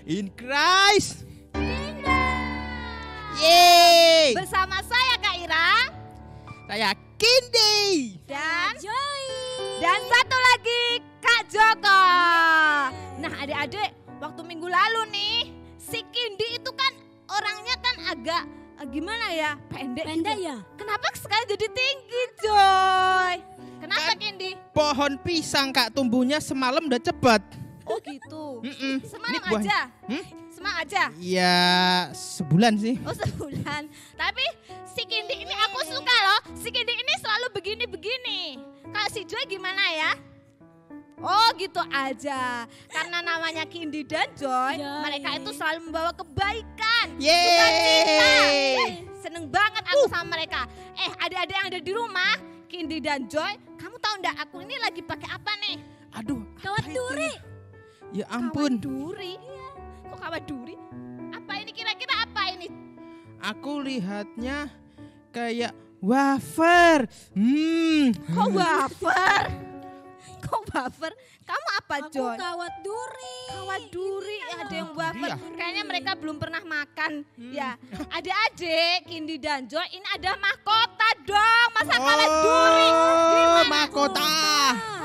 in Christ. Yeay. Bersama saya Kak Ira. Saya Kindi. Dan Joy. Dan satu lagi Kak Joko. Nah adik-adik, waktu minggu lalu nih, si Kindi itu kan orangnya kan agak gimana ya, pendek Pendek gitu. ya? Kenapa sekarang jadi tinggi, Joy? Kenapa Kan Kindi? Pohon pisang Kak tumbuhnya semalam udah cepat. Oh gitu. Semalam Ini buah- aja? Hmm? Semalam aja? Ya sebulan sih. Oh sebulan. Tapi si Kindi ini aku suka loh. Si Kindi ini selalu begini-begini. Kalau si Joy gimana ya? Oh gitu aja. Karena namanya Kindi dan Joy, Joy. mereka itu selalu membawa kebaikan, Yeay. sukacita. Seneng banget aku sama mereka. Adik-adik yang ada di rumah, Kindi dan Joy, kamu tahu enggak aku ini lagi pakai apa nih? Aduh. Kawat apa itu duri. Ya ampun. Kawat duri. Kok kawat duri? Apa ini kira-kira apa ini? Aku lihatnya kayak wafer. Kok wafer? Kok wafer? Kamu apa, Aku Joy? kawat duri. Kawat duri, ada yang wafer. ya? Kayaknya mereka belum pernah makan. Ya, adik-adik, Kindi dan Joy, ini ada mahkota dong. Masa kawat duri? Gimana? Mahkota.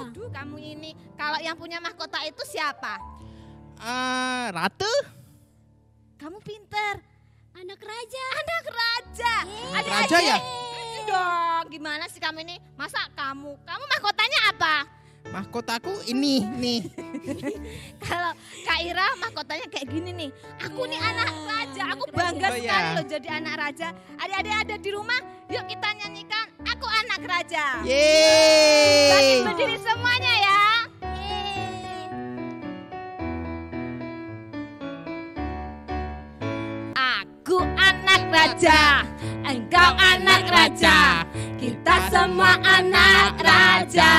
Aduh, kamu ini. Kalau yang punya mahkota itu siapa? Ratu? Kamu pinter. Anak raja. Anak raja. Adik-adik. Raja ya? Dong, gimana sih kamu ini? Masa kamu mahkotanya apa? Mahkotaku ini nih. Kalau Kak Ira mahkotanya kayak gini nih. Aku nih anak raja. Aku anak bangga raja. sekali Oh, ya. loh jadi anak raja. Adik-adik ada di rumah, yuk kita nyanyikan Aku Anak Raja. Bangkit Yeay. berdiri semuanya ya. Aku anak raja, engkau anak raja, kita semua anak raja.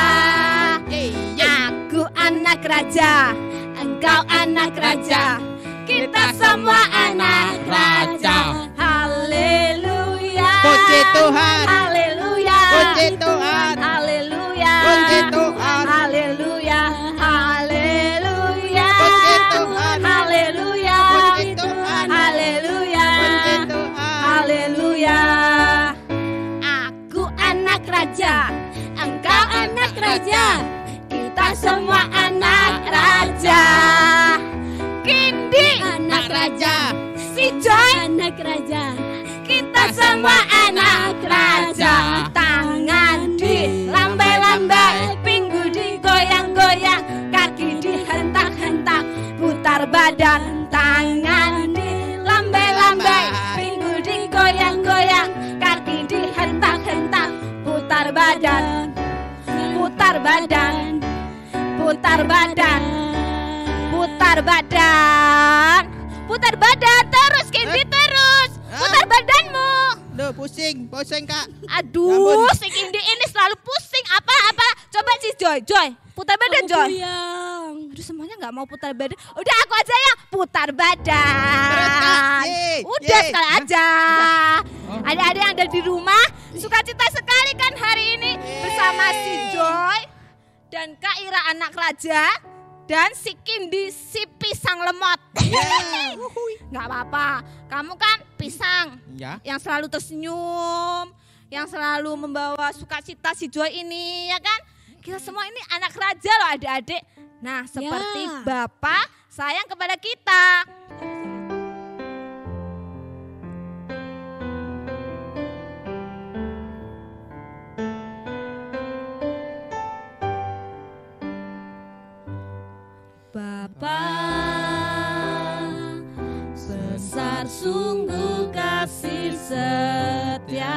Aku anak raja, engkau anak raja, kita semua anak raja. Haleluya. Puji Tuhan. Haleluya. Puji Tuhan. Haleluya. Puji Tuhan. Haleluya. Haleluya. Puji Tuhan. Haleluya. Puji Tuhan. Haleluya. Puji Tuhan. Haleluya. Aku anak raja, engkau anak raja, kita semua anak raja. Kindi Anak raja. si Joy, Anak raja. kita semua anak raja. Tangan dilambai-lambai, pinggul digoyang-goyang, kaki dihentak-hentak, putar badan. Tangan dilambai-lambai, pinggul digoyang-goyang, kaki dihentak-hentak, putar badan. Putar badan, putar badan, putar badan, putar badan terus Kindi terus, putar badanmu. Duh, pusing Kak. Aduh, Ampun. si Kindi ini selalu pusing apa-apa. Coba si Joy, putar badan Joy. Goyang. Aduh semuanya nggak mau putar badan. Udah aku aja yang putar badan. Terus, Kak. Yeay, Udah yeay. sekali aja. Oh. Adik-adik yang ada di rumah, sukacita sekali kan hari ini bersama si Joy dan Kak Ira anak raja dan si Kindi si pisang lemot. Yeah. Nggak apa-apa, kamu kan pisang Ya. yang selalu tersenyum, yang selalu membawa sukacita si Joy ini, ya kan? Kita semua ini anak raja loh adik-adik. Nah, seperti Ya. Bapak sayang kepada kita. Bapa, besar sungguh kasih setiamu,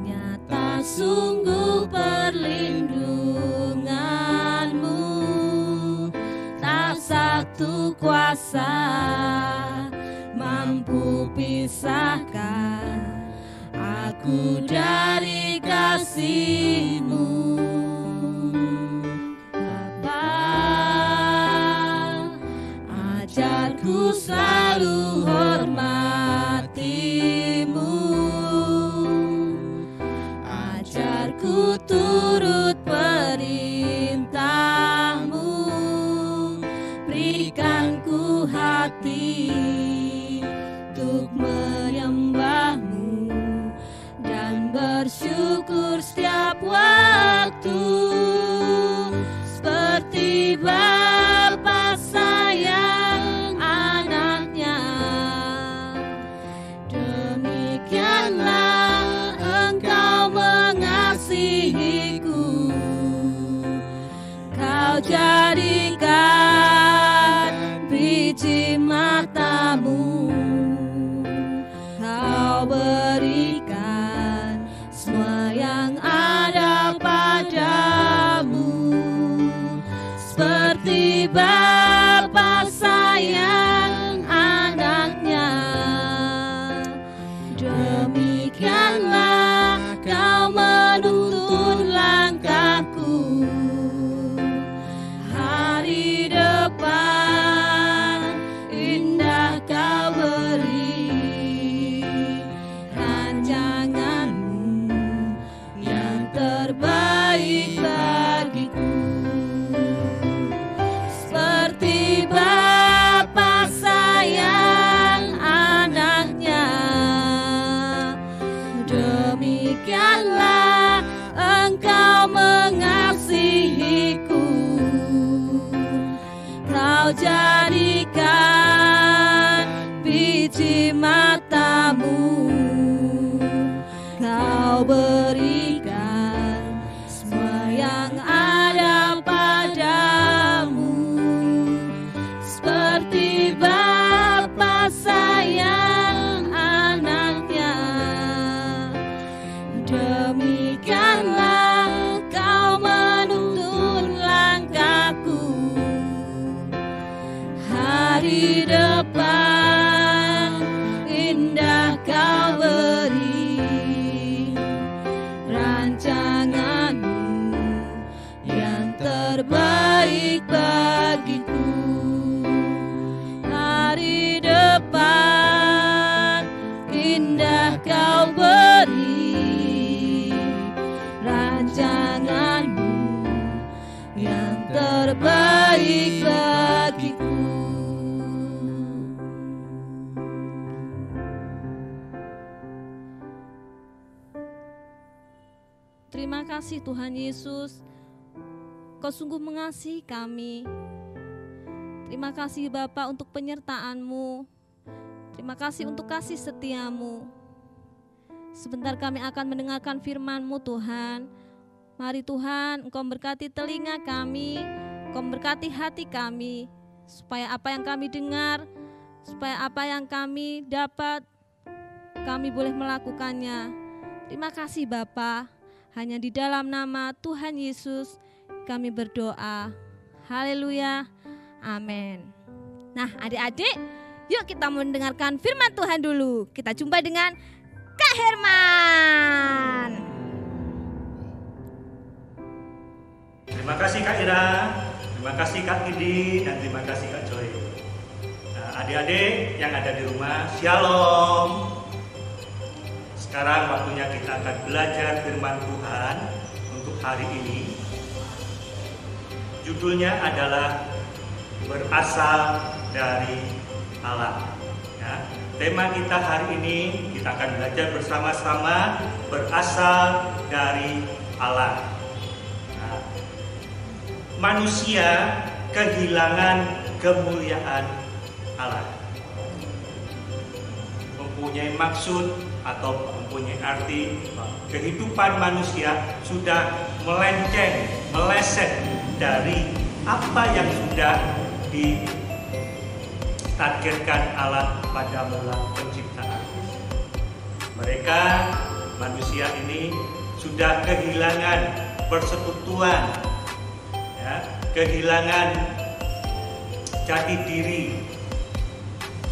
nyata sungguh perlindunganmu, tak satu kuasa mampu pisahkan aku dari kasih-Mu. Ajarku selalu hormati-Mu, ajarku turut perintah-Mu, jadikan biji matamu, kau berikan semua yang ada padamu, seperti Bapa sayang anaknya, demikianlah kau menuntun langkahku. Hari depan indah kau beri, rancanganmu yang terbaik bagiku, seperti Bapa sayang anaknya, demikianlah Engkau mengasihiku. Kau jadikan biji matamu, kau berikan semua yang ada padamu, seperti Bapa sayang anaknya, demikianlah kau menuntun langkahku. Hari depan indah kau beri, rancanganmu yang terbaik bagiku. Hari depan indah kau beri, rancanganmu yang terbaik bagiku. Terima kasih Tuhan Yesus, Kau sungguh mengasihi kami. Terima kasih Bapa untuk penyertaan-Mu. Terima kasih untuk kasih setia-Mu. Sebentar kami akan mendengarkan firman-Mu Tuhan. Mari Tuhan, Engkau berkati telinga kami, Engkau berkati hati kami, supaya apa yang kami dengar, supaya apa yang kami dapat, kami boleh melakukannya. Terima kasih Bapa. Hanya di dalam nama Tuhan Yesus kami berdoa. Haleluya. Amin. Nah adik-adik, yuk kita mendengarkan firman Tuhan dulu. Kita jumpa dengan Kak Herman. Terima kasih Kak Ira, terima kasih Kak Indi, dan terima kasih Kak Joy. Nah, adik-adik yang ada di rumah, Shalom. Sekarang waktunya kita akan belajar firman Tuhan untuk hari ini. Judulnya adalah berasal dari Allah. Ya, tema kita hari ini kita akan belajar bersama-sama berasal dari Allah. Nah, manusia kehilangan kemuliaan Allah, mempunyai maksud atau mempunyai arti kehidupan manusia sudah melenceng, meleset dari apa yang sudah ditargetkan Allah pada mula penciptaan. Mereka, manusia ini sudah kehilangan persekutuan, ya, kehilangan jati diri,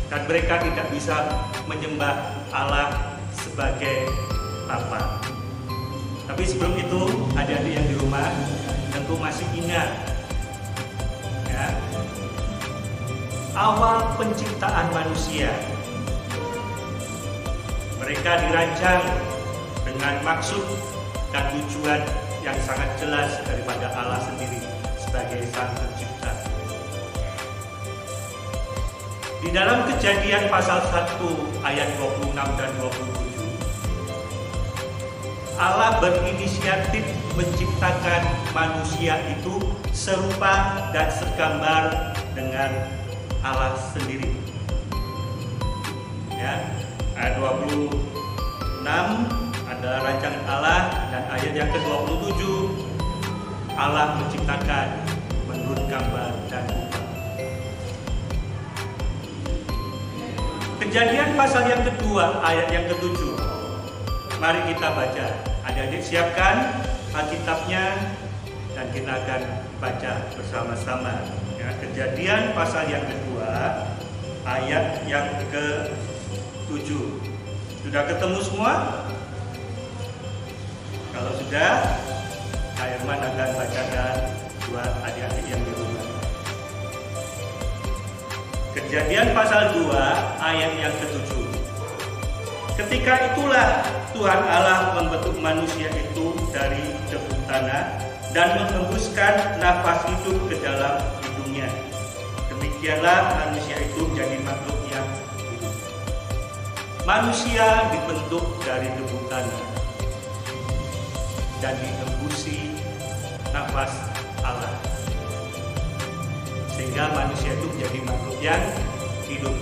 dan mereka tidak bisa menyembah Allah sebagai Bapa. Tapi sebelum itu, adik-adik yang di rumah tentu masih ingat, ya, awal penciptaan manusia. Mereka dirancang dengan maksud dan tujuan yang sangat jelas daripada Allah sendiri sebagai Sang Pencipta. Di dalam Kejadian pasal 1 ayat 26 dan 27, Allah berinisiatif menciptakan manusia itu serupa dan segambar dengan Allah sendiri. Ya, ayat 26 adalah rancangan Allah, dan ayat yang ke-27 Allah menciptakan menurut gambar dan rupa. Kejadian pasal yang kedua, ayat yang ke-7. Mari kita baca. Adik-adik siapkan Alkitabnya dan kita akan baca bersama-sama. Ya, Kejadian pasal yang kedua, ayat yang ke-7. Sudah ketemu semua? Kalau sudah, Kak Irman akan bacakan buat adik-adik yang di rumah. Kejadian pasal 2 ayat yang ke-7. Ketika itulah Tuhan Allah membentuk manusia itu dari debu tanah dan menghembuskan nafas hidup ke dalam hidungnya. Demikianlah manusia itu menjadi makhluk yang hidup. Manusia dibentuk dari debu tanah dan dihembusi nafas Allah, sehingga manusia itu menjadi makhluk yang hidup.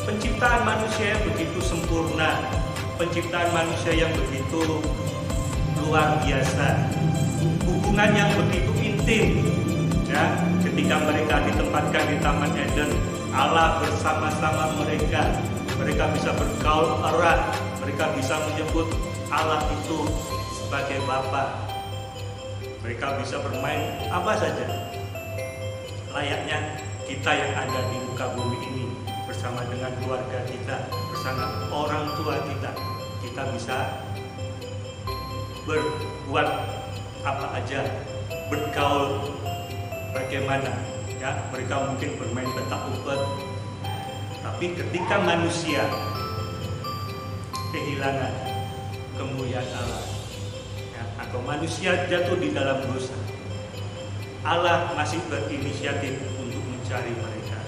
Penciptaan manusia yang begitu sempurna, penciptaan manusia yang begitu luar biasa, hubungan yang begitu intim. Ya, ketika mereka ditempatkan di Taman Eden, Allah bersama-sama mereka bisa bergaul erat, mereka bisa menyebut Allah itu sebagai Bapa. Mereka bisa bermain apa saja. Layaknya kita yang ada di muka bumi ini, bersama dengan keluarga kita, bersama orang tua kita bisa berbuat apa aja, bergaul bagaimana. Ya, mereka mungkin bermain petak umpet. Tapi ketika manusia kehilangan kemuliaan Allah, atau manusia jatuh di dalam dosa, Allah masih berinisiatif untuk mencari mereka.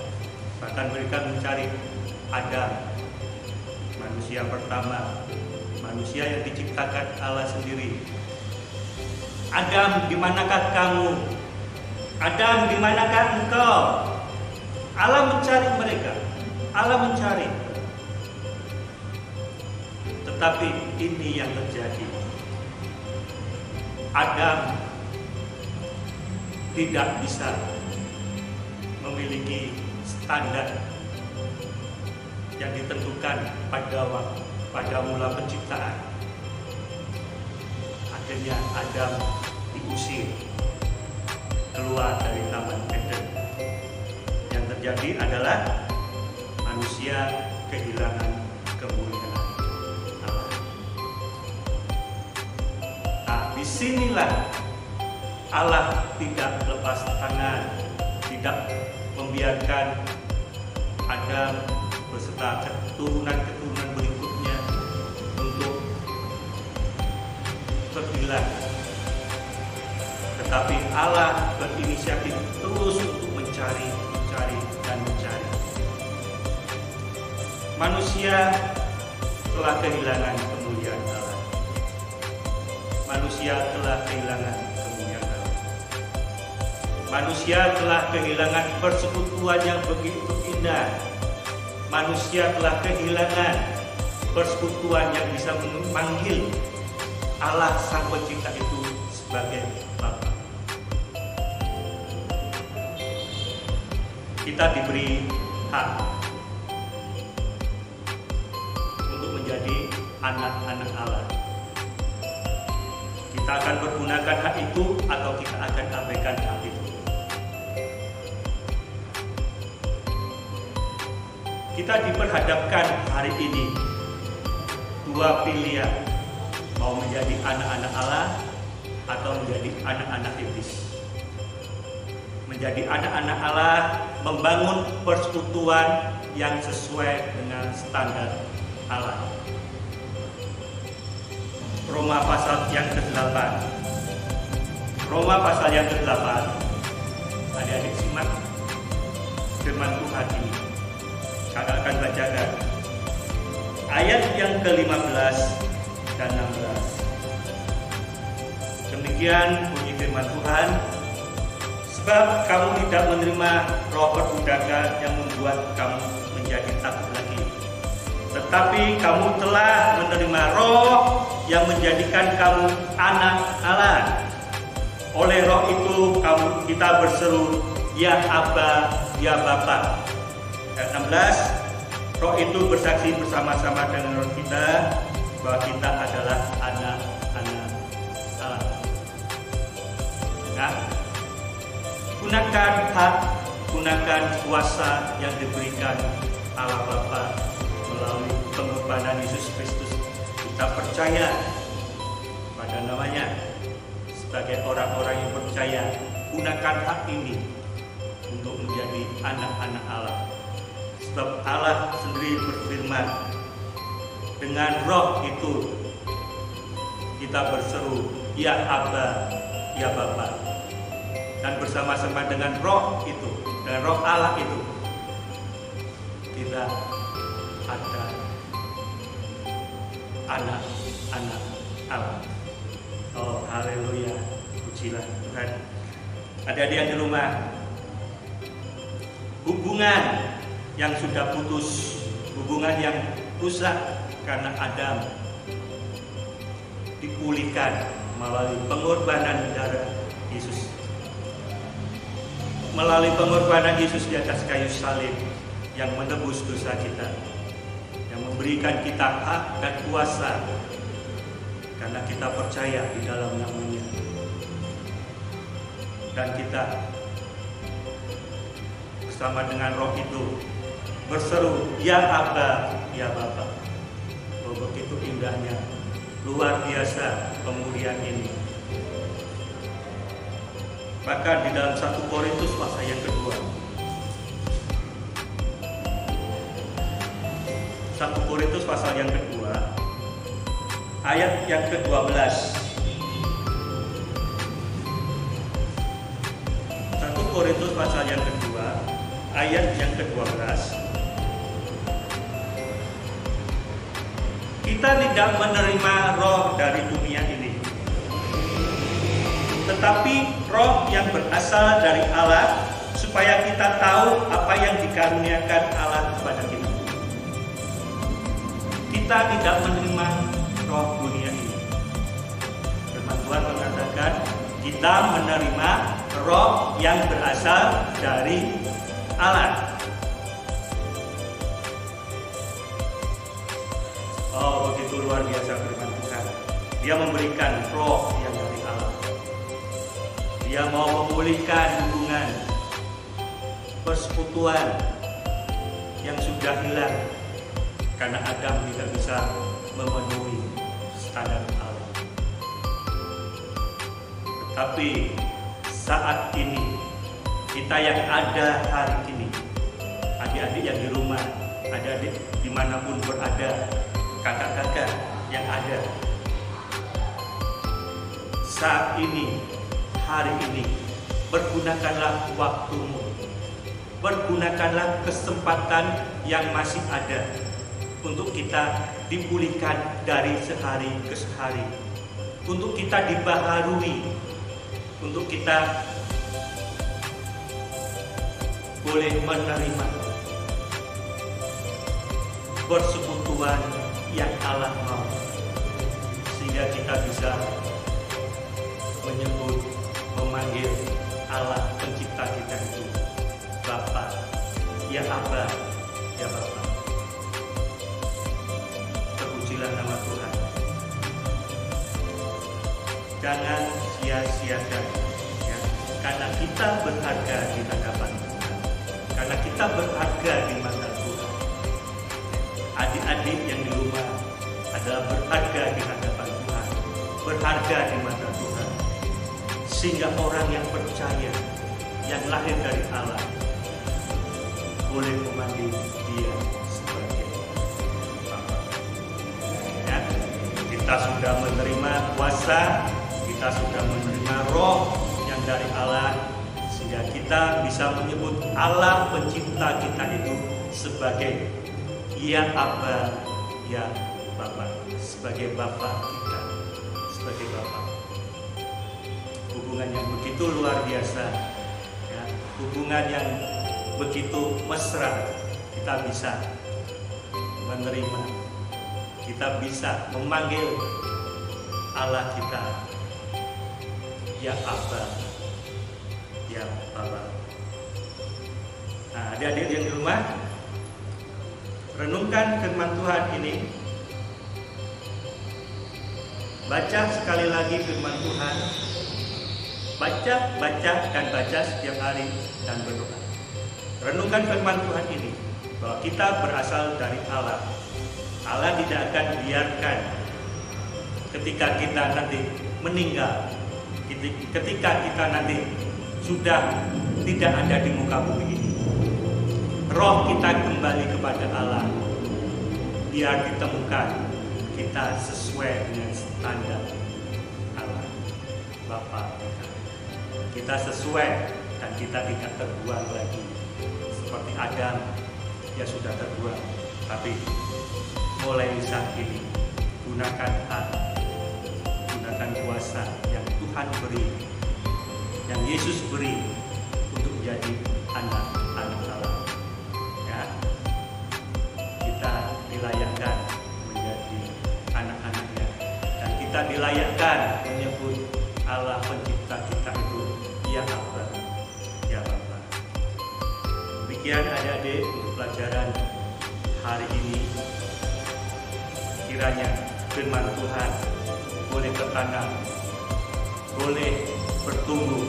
Bahkan mereka mencari Adam, manusia pertama, manusia yang diciptakan Allah sendiri. Adam, di manakah kamu? Adam, di manakah engkau? Allah mencari mereka. Allah mencari. Tetapi ini yang terjadi. Adam tidak bisa memiliki standar yang ditentukan pada mula penciptaan. Akhirnya Adam diusir keluar dari Taman Eden. Yang terjadi adalah manusia kehilangan kemuliaan Allah. Nah, disinilah Allah tidak lepas tangan, tidak membiarkan Adam beserta keturunan-keturunan berikutnya untuk terhilang. Tetapi Allah berinisiatif terus untuk mencari dan mencari. Manusia telah kehilangan kemuliaan Allah. Manusia telah kehilangan kemuliaan Allah. Manusia telah kehilangan persekutuan yang begitu indah. Manusia telah kehilangan persekutuan yang bisa memanggil Allah Sang Pencipta itu sebagai Bapa. Kita diberi hak untuk menjadi anak-anak Allah. Kita akan pergunakan hak itu atau kita akan abaikan hak itu. Kita diperhadapkan hari ini dua pilihan, mau menjadi anak-anak Allah atau menjadi anak-anak iblis. Menjadi anak-anak Allah membangun persekutuan yang sesuai dengan standar Allah. Roma pasal yang ke-8. Roma pasal yang ke-8. Adik-adik simak firman Tuhan ini. Saya akan bacakan ayat yang ke-15 dan 16. Demikian bunyi firman Tuhan. Sebab kamu tidak menerima roh perbudakan yang membuat kamu menjadi takut lagi, tetapi kamu telah menerima roh yang menjadikan kamu anak Allah. Oleh Roh itu kita berseru, ya Aba, ya Bapa. Ayat 16, Roh itu bersaksi bersama-sama dengan roh kita bahwa kita adalah anak-anak Allah. Nah, gunakan hak, gunakan kuasa yang diberikan Allah Bapa melalui pengorbanan Yesus Kristus. Kita percaya pada namanya. Sebagai orang-orang yang percaya, gunakan hak ini untuk menjadi anak-anak Allah. Sebab Allah sendiri berfirman, dengan roh itu kita berseru, ya Aba, ya Bapa. Dan bersama-sama dengan roh itu, dengan roh Allah itu, kita ada anak-anak Allah. Oh, haleluya, pujilah Tuhan. Adik-adik yang di rumah, hubungan yang sudah putus, hubungan yang rusak karena Adam, dipulihkan melalui pengorbanan darah Yesus. Melalui pengorbanan Yesus di atas kayu salib yang menebus dosa kita, yang memberikan kita hak dan kuasa karena kita percaya di dalam namanya. Dan kita bersama dengan roh itu berseru, ya Aba, ya Bapa. Oh, begitu indahnya, luar biasa kemuliaan ini. Bahkan di dalam 1 Korintus pasal yang kedua, 1 Korintus pasal yang kedua, ayat yang ke-12. 1 Korintus pasal yang kedua, ayat yang ke-12. Kita tidak menerima roh dari dunia ini, tetapi roh yang berasal dari Allah, supaya kita tahu apa yang dikaruniakan Allah kepada kita. Kita tidak menerima roh dunia ini. Firman Tuhan mengatakan kita menerima roh yang berasal dari Allah. Oh, begitu luar biasa firman Tuhan. Dia memberikan roh yang dari Allah. Dia mau memulihkan hubungan persekutuan yang sudah hilang karena Adam tidak bisa memenuhi standar Allah. Tetapi saat ini, kita yang ada hari ini, adik-adik yang di rumah, adik-adik dimanapun berada, kakak-kakak yang ada, saat ini, hari ini, pergunakanlah waktumu, pergunakanlah kesempatan yang masih ada untuk kita dipulihkan dari sehari ke sehari, untuk kita dibaharui, untuk kita boleh menerima persekutuan yang Allah mau, sehingga kita bisa menyebut, memanggil Allah pencipta kita itu Bapa, ya Aba, ya Bapa. Terpujilah nama Tuhan. Jangan sia-siakan, ya, karena kita berharga di hadapan Tuhan, karena kita berharga di mata Tuhan. Adik-adik yang di rumah adalah berharga di hadapan Tuhan, berharga di mata Tuhan, sehingga orang yang percaya, yang lahir dari Allah, boleh memanggil Dia sebagai Bapa. Ya, kita sudah menerima kuasa, kita sudah menerima roh yang dari Allah, sehingga kita bisa menyebut Allah pencipta kita itu sebagai ya Aba, ya Bapa, sebagai Bapa kita, sebagai Bapa. Hubungan yang begitu luar biasa, ya, hubungan yang begitu mesra, kita bisa menerima, kita bisa memanggil Allah kita ya Abba, ya Bapa. Nah, adik-adik yang di rumah, renungkan firman Tuhan ini. Baca sekali lagi firman Tuhan. Baca dan baca setiap hari dan berdoa. Renungkan firman Tuhan ini, bahwa kita berasal dari Allah. Allah tidak akan biarkan ketika kita nanti meninggal, ketika kita nanti sudah tidak ada di muka bumi ini, roh kita kembali kepada Allah, biar ditemukan kita sesuai dengan standar Allah Bapa. Kita sesuai dan kita tidak terbuang lagi seperti Adam yang sudah terbuang. Tapi mulai saat ini gunakan hati, gunakan kuasa yang Tuhan beri, yang Yesus beri untuk menjadi anak-anak Allah. Ya, kita dilayakkan menjadi anak-anaknya, dan kita dilayakkan menyebut Allah pencipta kita itu ya Abba, ya Bapa. Demikian adik-adik untuk pelajaran hari ini. Kiranya firman Tuhan boleh tertanam, boleh bertumbuh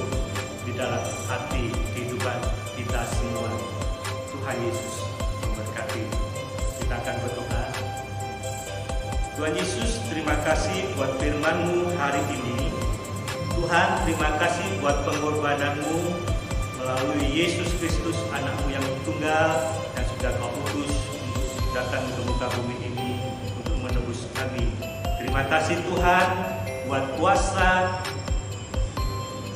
di dalam hati kehidupan kita semua. Tuhan Yesus memberkati. Kita akan berdoa. Tuhan Yesus, terima kasih buat firman-Mu hari ini. Tuhan, terima kasih buat pengorbanan-Mu melalui Yesus Kristus, anak-Mu yang tunggal, yang sudah Kau utus untuk datang ke muka bumi ini untuk menebus kami. Terima kasih Tuhan buat kuasa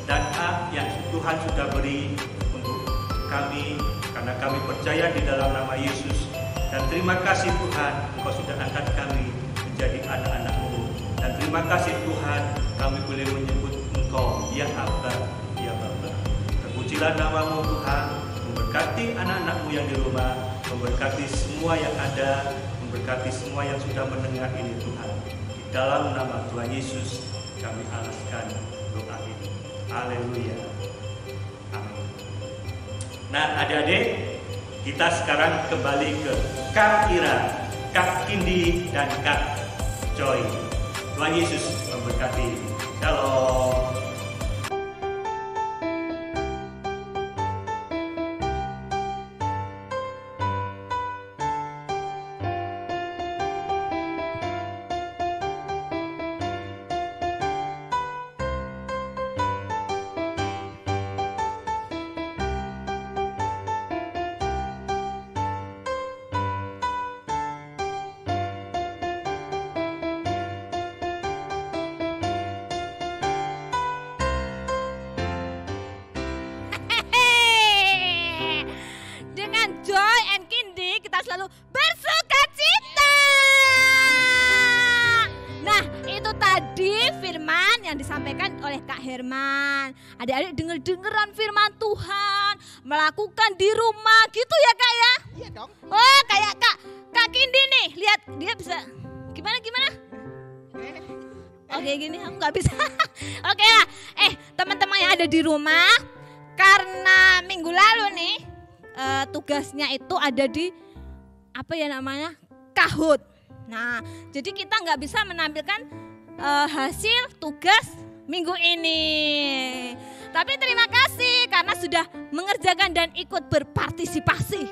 dan hak yang Tuhan sudah beri untuk kami, karena kami percaya di dalam nama Yesus. Dan terima kasih Tuhan, Engkau sudah angkat kami menjadi anak-anak-Mu. Dan terima kasih Tuhan, kami boleh menyebut Engkau ya Abba, ya Bapa. Terpujilah nama-Mu Tuhan, memberkati anak-anak-Mu yang di rumah, memberkati semua yang ada, memberkati semua yang sudah mendengar ini Tuhan. Di dalam nama Tuhan Yesus kami alaskan doa ini. Haleluya. Amin. Nah, adik-adik, kita sekarang kembali ke Kak Ira, Kak Kindi, dan Kak Joy. Tuhan Yesus memberkati. Shalom. Selalu bersuka cita. Nah, itu tadi firman yang disampaikan oleh Kak Herman. Adik-adik denger-dengeran firman Tuhan, melakukan di rumah gitu ya Kak ya? Iya dong. Oh, kayak Kak Kindi nih, lihat dia bisa gimana? Oke gini, aku nggak bisa. Oke lah, teman-teman yang ada di rumah, karena minggu lalu nih tugasnya itu ada di apa ya namanya, Kahoot. Nah, jadi kita nggak bisa menampilkan hasil tugas minggu ini. Tapi terima kasih karena sudah mengerjakan dan ikut berpartisipasi.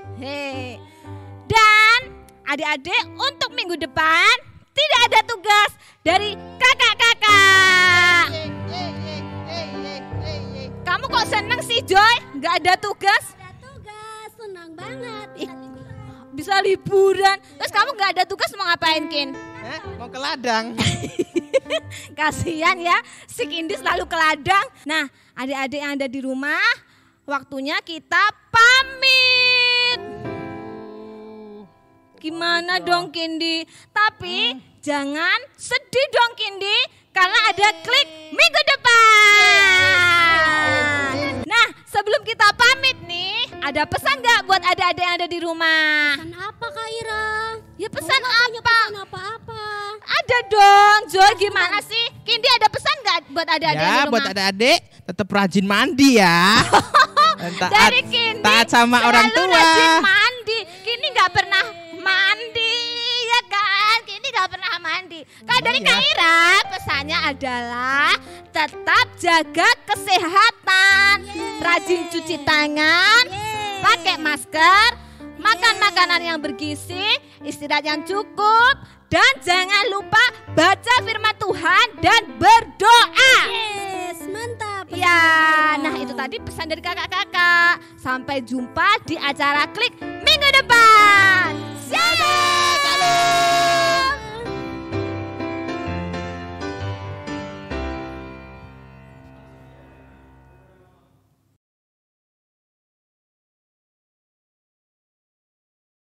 Dan adik-adik, untuk minggu depan tidak ada tugas dari kakak-kakak. Kamu kok seneng sih Joy? Nggak ada tugas? Ada tugas, senang banget. Bisa liburan. Terus kamu nggak ada tugas mau ngapain Kin? Mau ke ladang. Kasihan ya, si Kindi selalu ke ladang. Nah, adik-adik yang ada di rumah, waktunya kita pamit. Gimana dong Kindi? Tapi jangan sedih dong Kindi, karena ada klik minggu depan. Nah, sebelum kita pamit nih, ada pesan gak buat adik-adik yang ada di rumah? Pesan apa Kak Ira? Ya pesan Punya apa? pesan apa-apa. Ada dong, Joy gimana sih? Kindi ada pesan nggak buat adik-adik di Ya, rumah? buat adik-adik tetap rajin mandi ya. Dan Dari Kindi taat sama orang selalu tua. rajin mandi. Kindi nggak pernah mandi, ya kan? Kindi nggak pernah mandi. Kalau dari Kak Ira, pesannya adalah tetap jaga kesehatan, rajin cuci tangan, pakai masker, makan makanan yang bergizi, istirahat yang cukup, dan jangan lupa baca firman Tuhan dan berdoa. Yes, mantap. Ya, nah itu tadi pesan dari kakak-kakak. Sampai jumpa di acara Klik minggu depan.